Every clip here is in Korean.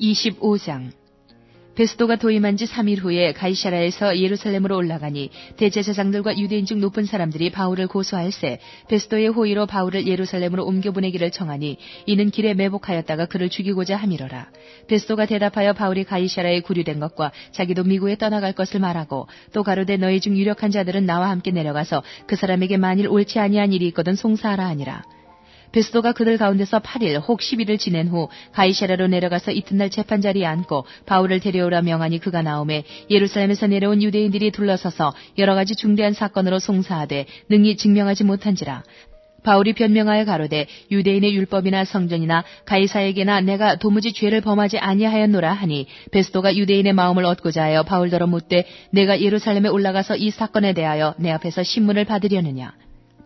25장. 베스도가 도임한 지 3일 후에 가이사랴에서 예루살렘으로 올라가니 대제사장들과 유대인 중 높은 사람들이 바울을 고소할세 베스도의 호의로 바울을 예루살렘으로 옮겨보내기를 청하니 이는 길에 매복하였다가 그를 죽이고자 함이러라. 베스도가 대답하여 바울이 가이사랴에 구류된 것과 자기도 미국에 떠나갈 것을 말하고 또 가로되 너희 중 유력한 자들은 나와 함께 내려가서 그 사람에게 만일 옳지 아니한 일이 있거든 송사하라 하니라. 베스도가 그들 가운데서 8일 혹 10일을 지낸 후 가이사랴로 내려가서 이튿날 재판자리에 앉고 바울을 데려오라 명하니 그가 나오매 예루살렘에서 내려온 유대인들이 둘러서서 여러 가지 중대한 사건으로 송사하되 능히 증명하지 못한지라. 바울이 변명하여 가로되 유대인의 율법이나 성전이나 가이사에게나 내가 도무지 죄를 범하지 아니하였노라 하니 베스도가 유대인의 마음을 얻고자 하여 바울더러 묻되 내가 예루살렘에 올라가서 이 사건에 대하여 내 앞에서 신문을 받으려느냐.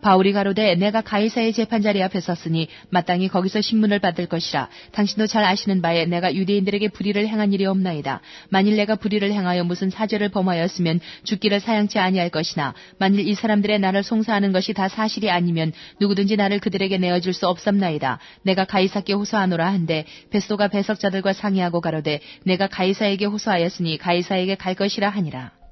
바울이 가로되 내가 가이사의 재판자리 앞에 섰으니 마땅히 거기서 신문을 받을 것이라. 당신도 잘 아시는 바에 내가 유대인들에게 불의를 행한 일이 없나이다. 만일 내가 불의를 행하여 무슨 사죄를 범하였으면 죽기를 사양치 아니할 것이나 만일 이 사람들의 나를 송사하는 것이 다 사실이 아니면 누구든지 나를 그들에게 내어줄 수 없삼나이다. 내가 가이사께 호소하노라 한데 베스도가 배석자들과 상의하고 가로되 내가 가이사에게 호소하였으니 가이사에게 갈 것이라 하니라.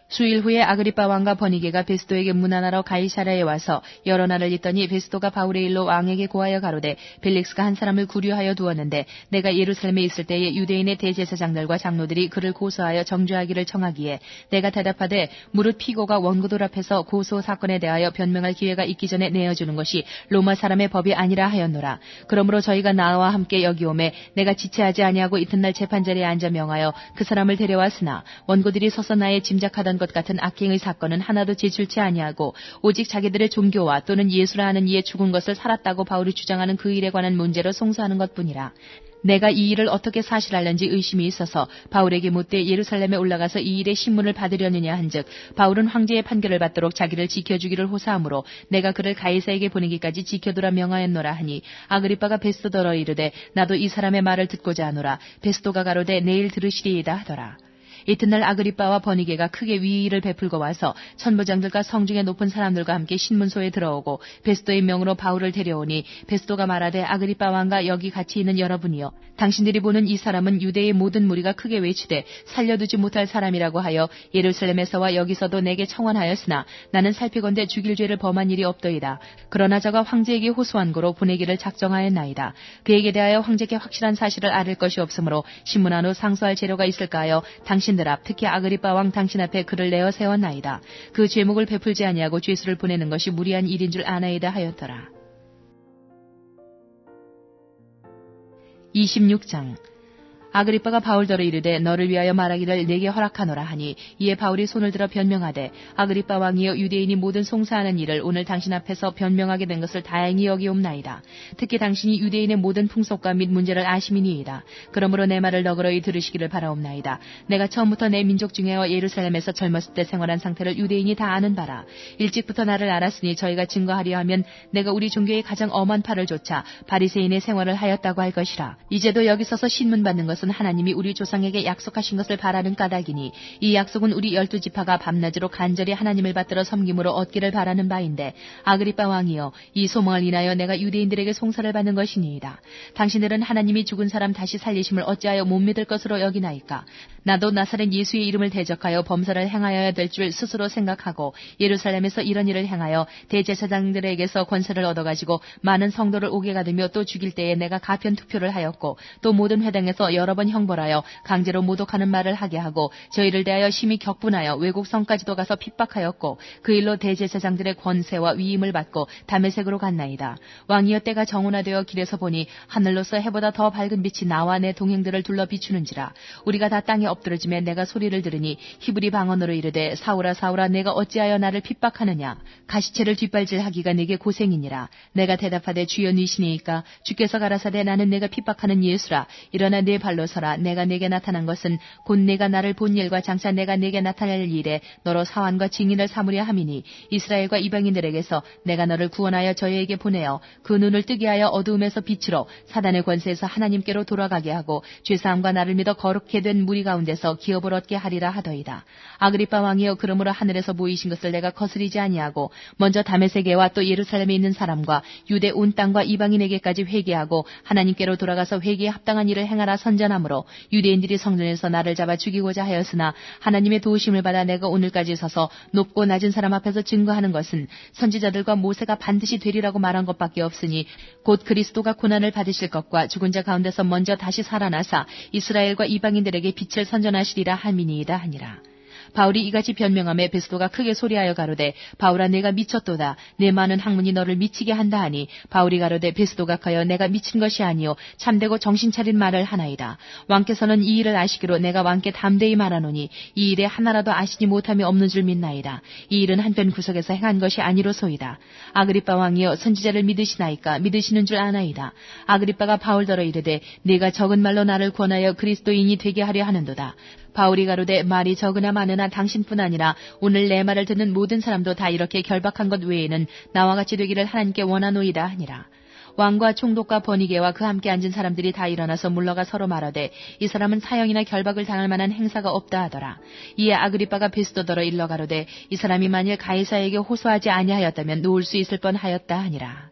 수일 후에 아그리빠 왕과 버니게가 베스도에게 문안하러 가이사랴에 와서 여러 날을 있더니 베스도가 바울의 일로 왕에게 고하여 가로되 벨릭스가 한 사람을 구류하여 두었는데 내가 예루살렘에 있을 때에 유대인의 대제사장들과 장로들이 그를 고소하여 정죄하기를 청하기에 내가 대답하되 무릇 피고가 원고들 앞에서 고소 사건에 대하여 변명할 기회가 있기 전에 내어주는 것이 로마 사람의 법이 아니라 하였노라. 그러므로 저희가 나와 함께 여기 오매 내가 지체하지 아니하고 이튿날 재판자리에 앉아 명하여 그 사람을 데려왔으나 원고들이 서서 나의 짐작하던 것 같은 악행의 사건은 하나도 제출치 아니하고 오직 자기들의 종교와 또는 예수라 하는 이에 죽은 것을 살았다고 바울이 주장하는 그 일에 관한 문제로 송사하는 것뿐이라. 내가 이 일을 어떻게 사실할는지 의심이 있어서 바울에게 묻되 예루살렘에 올라가서 이 일의 신문을 받으려느냐 한즉 바울은 황제의 판결을 받도록 자기를 지켜주기를 호사하므로 내가 그를 가이사에게 보내기까지 지켜두라 명하였노라 하니 아그리빠가 베스도더러 이르되 나도 이 사람의 말을 듣고자 하노라. 베스도가 가로되 내일 들으시리이다 하더라. 이튿날 아그리빠와 버니게가 크게 위의를 베풀고 와서 천부장들과 성중의 높은 사람들과 함께 신문소에 들어오고 베스도의 명으로 바울을 데려오니 베스도가 말하되 아그리빠 왕과 여기 같이 있는 여러분이여 당신들이 보는 이 사람은 유대의 모든 무리가 크게 외치되 살려두지 못할 사람이라고 하여 예루살렘에서와 여기서도 내게 청원하였으나 나는 살피건대 죽일 죄를 범한 일이 없더이다. 그러나 저가 황제에게 호소한 고로 보내기를 작정하였나이다. 그에게 대하여 황제께 확실한 사실을 알릴 것이 없으므로 신문한 후 상소할 재료가 있을까 하여 당신들 앞 특히 아그리빠 왕 당신 앞에 그를 내어 세웠나이다. 그 죄목을 베풀지 아니하고 죄수를 보내는 것이 무리한 일인 줄 아나이다 하였더라. 26장. 아그리빠가 바울더러 이르되 너를 위하여 말하기를 내게 허락하노라 하니 이에 바울이 손을 들어 변명하되 아그리빠 왕이여 유대인이 모든 송사하는 일을 오늘 당신 앞에서 변명하게 된 것을 다행히 여기옵나이다. 특히 당신이 유대인의 모든 풍속과 및 문제를 아심이니이다. 그러므로 내 말을 너그러이 들으시기를 바라옵나이다. 내가 처음부터 내 민족 중에와 예루살렘에서 젊었을 때 생활한 상태를 유대인이 다 아는 바라. 일찍부터 나를 알았으니 저희가 증거하려 하면 내가 우리 종교의 가장 엄한 팔을 조차 바리새인의 생활을 하였다고 할 것이라. 이제도 여기 서서 신문 받는 것은 하나님이 우리 조상에게 약속하신 것을 바라는 까닭이니 이 약속은 우리 12지파가 밤낮으로 간절히 하나님을 받들어 섬김으로 얻기를 바라는 바인데 아그리빠 왕이여 이 소망을 인하여 내가 유대인들에게 송사를 받는 것이니이다. 당신들은 하나님이 죽은 사람 다시 살리심을 어찌하여 못 믿을 것으로 여기나이까. 나도 나사렛 예수의 이름을 대적하여 범사를 행하여야 될 줄 스스로 생각하고 예루살렘에서 이런 일을 행하여 대제사장들에게서 권세를 얻어가지고 많은 성도를 옥에 가두며 또 죽일 때에 내가 가편 투표를 하였고 또 모든 회당에서 여러 번 형벌하여 강제로 모독하는 말을 하게 하고 저희를 대하여 심히 격분하여 외국 성까지도 가서 핍박하였고 그 일로 대제사장들의 권세와 위임을 받고 다메섹으로 갔나이다. 왕이여 때가 정온화되어 길에서 보니 하늘로서 해보다 더 밝은 빛이 나와 내 동행들을 둘러 비추는지라. 우리가 다 땅에 엎드러지며 내가 소리를 들으니 히브리 방언으로 이르되 사울아 사울아 내가 어찌하여 나를 핍박하느냐. 가시체를 뒷발질하기가 내게 고생이니라. 내가 대답하되 주여 니시니이까. 주께서 가라사대 나는 내가 핍박하는 예수라. 일어나 내 발로 서라. 내가 내게 나타난 것은 곧 내가 나를 본 일과 장차 내가 내게 나타낼 일에 너로 사환과 증인을 삼으려 함이니 이스라엘과 이방인들에게서 내가 너를 구원하여 저희에게 보내어 그 눈을 뜨게 하여 어두움에서 빛으로 사단의 권세에서 하나님께로 돌아가게 하고 죄사함과 나를 믿어 거룩게 된 무리 가운데 가운데서 기업을 얻게 하리라 하더이다. 아그리빠 왕이여, 그러므로 하늘에서 보이신 것을 내가 거스리지 아니하고 먼저 다메섹에와 또 예루살렘에 있는 사람과 유대 온 땅과 이방인에게까지 회개하고 하나님께로 돌아가서 회개에 합당한 일을 행하라 선전하므로 유대인들이 성전에서 나를 잡아 죽이고자 하였으나 하나님의 도우심을 받아 내가 오늘까지 서서 높고 낮은 사람 앞에서 증거하는 것은 선지자들과 모세가 반드시 되리라고 말한 것밖에 없으니 곧 그리스도가 고난을 받으실 것과 죽은 자 가운데서 먼저 다시 살아나사 이스라엘과 이방인들에게 빛을 선전하시리라 함이니이다 하니라. 바울이 이같이 변명하며 베스도가 크게 소리하여 가로되, 바울아, 내가 미쳤도다. 내 많은 학문이 너를 미치게 한다 하니, 바울이 가로되, 베스도가 가여 내가 미친 것이 아니요 참되고 정신 차린 말을 하나이다. 왕께서는 이 일을 아시기로 내가 왕께 담대히 말하노니 이 일에 하나라도 아시지 못함이 없는 줄 믿나이다. 이 일은 한편 구석에서 행한 것이 아니로소이다. 아그리빠 왕이여, 선지자를 믿으시나이까? 믿으시는 줄 아나이다. 아그리빠가 바울더러 이르되, 네가 적은 말로 나를 권하여 그리스도인이 되게 하려 하는도다. 바울이 가로되, 말이 적으나 많으나 당신뿐 아니라 오늘 내 말을 듣는 모든 사람도 다 이렇게 결박한 것 외에는 나와 같이 되기를 하나님께 원하노이다 하니라. 왕과 총독과 버니게와 그 함께 앉은 사람들이 다 일어나서 물러가 서로 말하되, 이 사람은 사형이나 결박을 당할 만한 행사가 없다 하더라. 이에 아그리빠가 베스도더러 일러 가로되, 이 사람이 만일 가이사에게 호소하지 아니하였다면 놓을 수 있을 뻔하였다 하니라.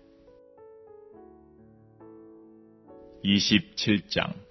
27장.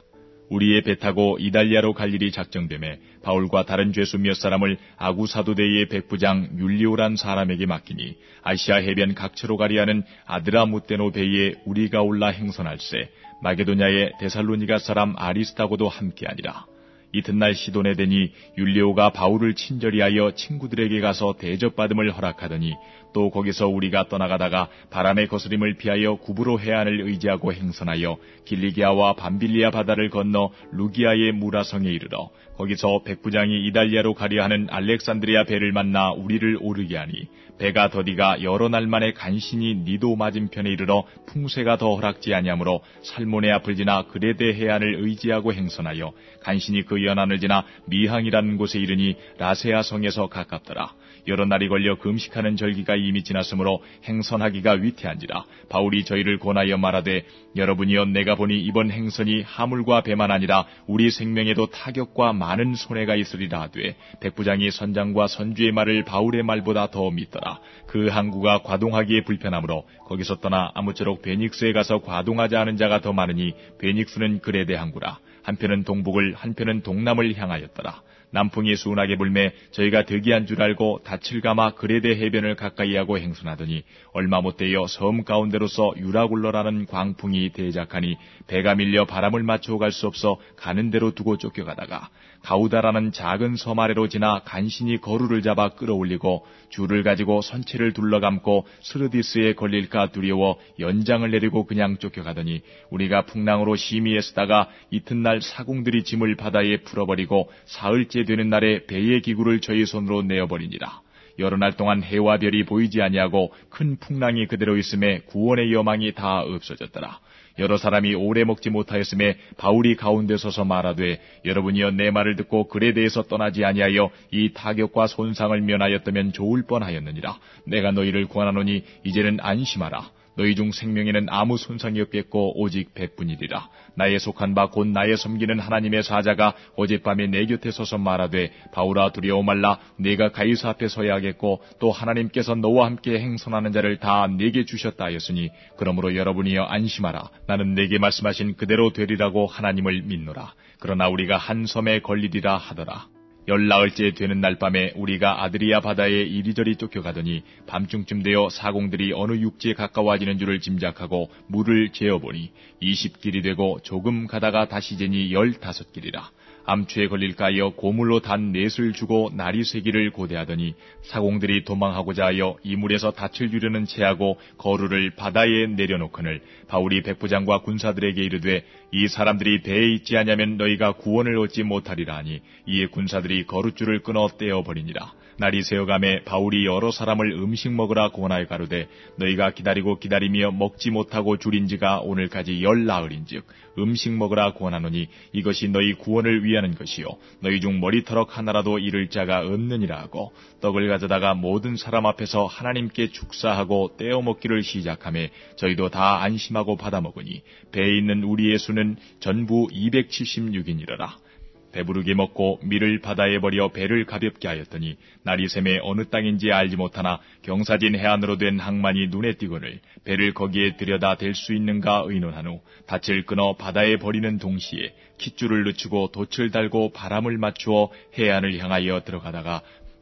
우리의 배 타고 이달리아로 갈 일이 작정되매 바울과 다른 죄수 몇 사람을 아구사도대의 백부장 율리오란 사람에게 맡기니, 아시아 해변 각처로 가리하는 아드라무테노 배에 우리가 올라 행선할세 마게도냐의 데살로니가 사람 아리스타고도 함께하니라. 이튿날 시돈에 되니 율리오가 바울을 친절히 하여 친구들에게 가서 대접받음을 허락하더니, 또 거기서 우리가 떠나가다가 바람의 거스림을 피하여 구브로 해안을 의지하고 행선하여 길리기아와 밤빌리아 바다를 건너 루기아의 무라성에 이르러 거기서 백부장이 이달리아로 가려 하는 알렉산드리아 배를 만나 우리를 오르게 하니, 배가 더디가 여러 날 만에 간신히 니도 맞은편에 이르러 풍세가 더 허락지 아니하므로 살모네 앞을 지나 그레데 해안을 의지하고 행선하여 간신히 그 연안을 지나 미항이라는 곳에 이르니 라세아 성에서 가깝더라. 여러 날이 걸려 금식하는 절기가 이미 지났으므로 행선하기가 위태한지라. 바울이 저희를 권하여 말하되, 여러분이여, 내가 보니 이번 행선이 하물과 배만 아니라 우리 생명에도 타격과 많은 손해가 있으리라 하되, 백부장이 선장과 선주의 말을 바울의 말보다 더 믿더라. 그 항구가 과동하기에 불편하므로 거기서 떠나 아무쪼록 베닉스에 가서 과동하자 하는 자가 더 많으니, 베닉스는 그레데 항구라. 한편은 동북을 한편은 동남을 향하였더라. 남풍이 순하게 불매 저희가 득이한 줄 알고 닻을 감아 그레데 해변을 가까이하고 행선하더니, 얼마 못되어 섬 가운데로서 유라굴러라는 광풍이 대작하니 배가 밀려 바람을 맞추어 갈 수 없어 가는 대로 두고 쫓겨가다가 가우다라는 작은 섬 아래로 지나 간신히 거루를 잡아 끌어올리고 줄을 가지고 선체를 둘러감고 스르디스에 걸릴까 두려워 연장을 내리고 그냥 쫓겨가더니, 우리가 풍랑으로 심히 애쓰다가 이튿날 사공들이 짐을 바다에 풀어버리고 사흘째 되는 날에 배의 기구를 저희 손으로 내어버리니라. 여러 날 동안 해와 별이 보이지 아니하고 큰 풍랑이 그대로 있음에 구원의 여망이 다 없어졌더라. 여러 사람이 오래 먹지 못하였음에 바울이 가운데 서서 말하되, 여러분이여, 내 말을 듣고 그레데에서 떠나지 아니하여 이 타격과 손상을 면하였다면 좋을 뻔하였느니라. 내가 너희를 권하노니 이제는 안심하라. 너희 중 생명에는 아무 손상이 없겠고 오직 배뿐이리라. 나의 속한 바 곧 나의 섬기는 하나님의 사자가 어젯밤에 내 곁에 서서 말하되, 바울아, 두려워 말라. 네가 가이사 앞에 서야 하겠고 또 하나님께서 너와 함께 행선하는 자를 다 네게 주셨다 하였으니, 그러므로 여러분이여 안심하라. 나는 네게 말씀하신 그대로 되리라고 하나님을 믿노라. 그러나 우리가 한 섬에 걸리리라 하더라. 열나흘째 되는 날 밤에 우리가 아드리아 바다에 이리저리 쫓겨가더니 밤중쯤 되어 사공들이 어느 육지에 가까워지는 줄을 짐작하고 물을 재어보니 20길이 되고 조금 가다가 다시 재니 15길이라. 암추에 걸릴까 하여 고물로 단 넷을 주고 날이 새기를 고대하더니 사공들이 도망하고자 하여 이물에서 닻을 유려는 채하고 거루를 바다에 내려놓거늘 바울이 백부장과 군사들에게 이르되, 이 사람들이 배에 있지 아니하면 너희가 구원을 얻지 못하리라 하니, 이에 군사들이 거룻줄을 끊어 떼어버리니라. 날이 새어가매 바울이 여러 사람을 음식 먹으라 권하여 가로되, 너희가 기다리고 기다리며 먹지 못하고 줄인 지가 오늘까지 10나흘인즉 음식 먹으라 권하노니 이것이 너희 구원을 위하는 것이요 너희 중 머리털럭 하나라도 잃을 자가 없느니라 하고, 떡을 가져다가 모든 사람 앞에서 하나님께 축사하고 떼어 먹기를 시작하매 저희도 다 안심하고 받아 먹으니 배에 있는 우리의 수는 전부 276인이러라. 배부르게 먹고 밀을 바다에 버려 배를 가볍게 하였더니 날이 샘에 어느 땅인지 알지 못하나 경사진 해안으로 된 항만이 눈에 띄거늘 배를 거기에 들여다 댈 수 있는가 의논한 후 닻을 끊어 바다에 버리는 동시에 깃줄을 늦추고 돛을 달고 바람을 맞추어 해안을 향하여 들어가다가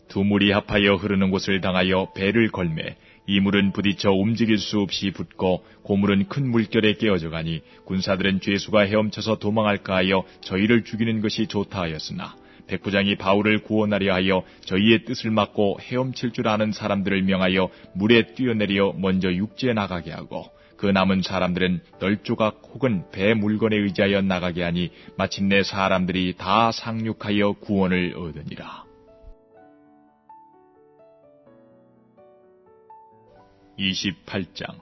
두 물이 합하여 흐르는 곳을 당하여 배를 걸매 이 물은 부딪혀 움직일 수 없이 붙고 고물은 큰 물결에 깨어져 가니 군사들은 죄수가 헤엄쳐서 도망할까 하여 저희를 죽이는 것이 좋다 하였으나 백부장이 바울을 구원하려 하여 저희의 뜻을 막고 헤엄칠 줄 아는 사람들을 명하여 물에 뛰어내려 먼저 육지에 나가게 하고 그 남은 사람들은 널조각 혹은 배 물건에 의지하여 나가게 하니 마침내 사람들이 다 상륙하여 구원을 얻으니라. 28장.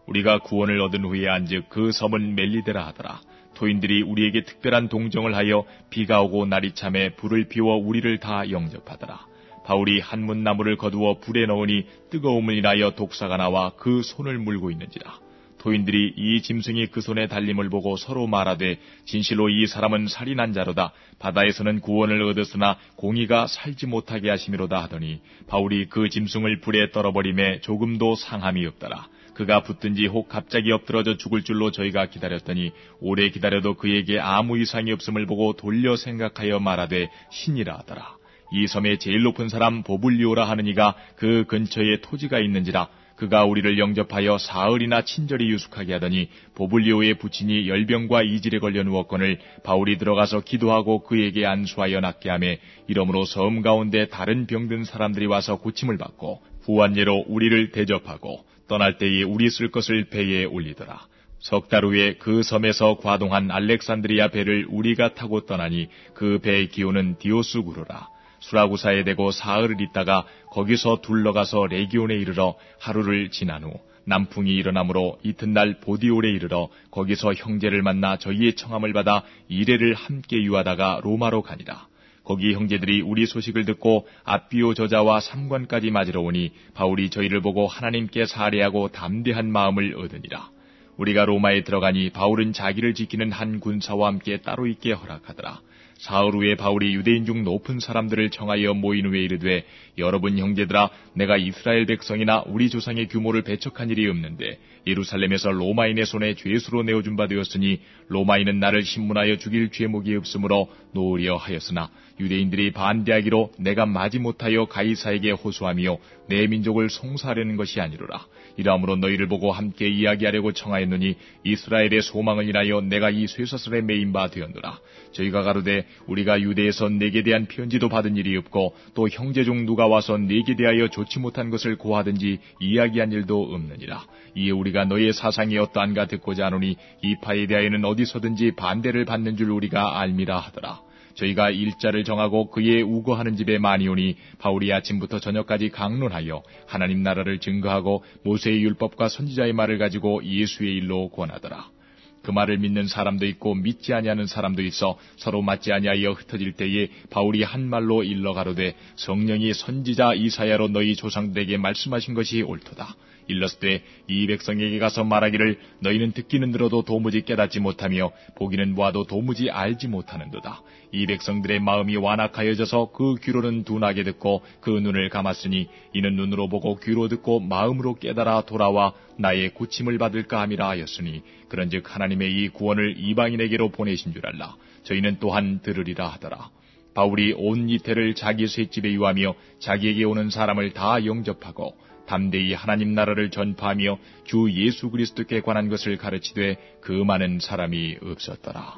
우리가 구원을 얻은 후에 안즉 그 섬은 멜리데라 하더라. 토인들이 우리에게 특별한 동정을 하여 비가 오고 날이 참에 불을 피워 우리를 다 영접하더라. 바울이 한문나무를 거두어 불에 넣으니 뜨거움을 인하여 독사가 나와 그 손을 물고 있는지라. 토인들이 이 짐승이 그 손에 달림을 보고 서로 말하되 진실로 이 사람은 살인한 자로다. 바다에서는 구원을 얻었으나 공의가 살지 못하게 하심이로다 하더니 바울이 그 짐승을 불에 떨어버림에 조금도 상함이 없더라. 그가 붙든지 혹 갑자기 엎드러져 죽을 줄로 저희가 기다렸더니 오래 기다려도 그에게 아무 이상이 없음을 보고 돌려 생각하여 말하되 신이라 하더라. 이 섬의 제일 높은 사람 보불리오라 하는 이가 그 근처에 토지가 있는지라. 그가 우리를 영접하여 사흘이나 친절히 유숙하게 하더니 보불리오의 부친이 열병과 이질에 걸려 누웠거늘 바울이 들어가서 기도하고 그에게 안수하여 낫게 하며 이러므로 섬 가운데 다른 병든 사람들이 와서 고침을 받고 후환예로 우리를 대접하고 떠날 때에 우리 쓸 것을 배에 올리더라. 석 달 후에 그 섬에서 과동한 알렉산드리아 배를 우리가 타고 떠나니 그 배의 기호는 디오스구르라. 수라구사에 대고 사흘을 있다가 거기서 둘러가서 레기온에 이르러 하루를 지난 후 남풍이 일어나므로 이튿날 보디올에 이르러 거기서 형제를 만나 저희의 청함을 받아 이레를 함께 유하다가 로마로 가니라. 거기 형제들이 우리 소식을 듣고 아비오 저자와 삼관까지 맞으러 오니 바울이 저희를 보고 하나님께 사례하고 담대한 마음을 얻으니라. 우리가 로마에 들어가니 바울은 자기를 지키는 한 군사와 함께 따로 있게 허락하더라. 사흘 후에 바울이 유대인 중 높은 사람들을 청하여 모인 후에 이르되 여러분 형제들아 내가 이스라엘 백성이나 우리 조상의 규모를 배척한 일이 없는데 예루살렘에서 로마인의 손에 죄수로 내어준 바 되었으니 로마인은 나를 신문하여 죽일 죄목이 없으므로 놓으려 하였으나 유대인들이 반대하기로 내가 마지못하여 가이사에게 호소하며 내 민족을 송사하려는 것이 아니로라. 이러므로 너희를 보고 함께 이야기하려고 청하였노니 이스라엘의 소망을 인하여 내가 이 쇠사슬에 매인 바 되었노라. 저희가 가로되 우리가 유대에서 네게 대한 편지도 받은 일이 없고 또 형제 중 누가 와서 네게 대하여 좋지 못한 것을 고하든지 이야기한 일도 없느니라. 이에 우리가 너의 사상이 어떠한가 듣고자 하노니 이 파에 대하여는 어디서든지 반대를 받는 줄 우리가 알미라 하더라. 저희가 일자를 정하고 그의 우거하는 집에 많이 오니 바울이 아침부터 저녁까지 강론하여 하나님 나라를 증거하고 모세의 율법과 선지자의 말을 가지고 예수의 일로 권하더라. 그 말을 믿는 사람도 있고 믿지 아니하는 사람도 있어 서로 맞지 아니하여 흩어질 때에 바울이 한 말로 일러 가로되 성령이 선지자 이사야로 너희 조상들에게 말씀하신 것이 옳도다. 일렀으되 이 백성에게 가서 말하기를 너희는 듣기는 들어도 도무지 깨닫지 못하며 보기는 보아도 도무지 알지 못하는도다. 이 백성들의 마음이 완악하여져서 그 귀로는 둔하게 듣고 그 눈을 감았으니 이는 눈으로 보고 귀로 듣고 마음으로 깨달아 돌아와 나의 고침을 받을까 함이라 하였으니 그런즉 하나님의 이 구원을 이방인에게로 보내신 줄 알라. 저희는 또한 들으리라 하더라. 바울이 온 이태를 자기 셋집에 유하며 자기에게 오는 사람을 다 영접하고 담대히 하나님 나라를 전파하며 주 예수 그리스도께 관한 것을 가르치되 그 많은 사람이 없었더라.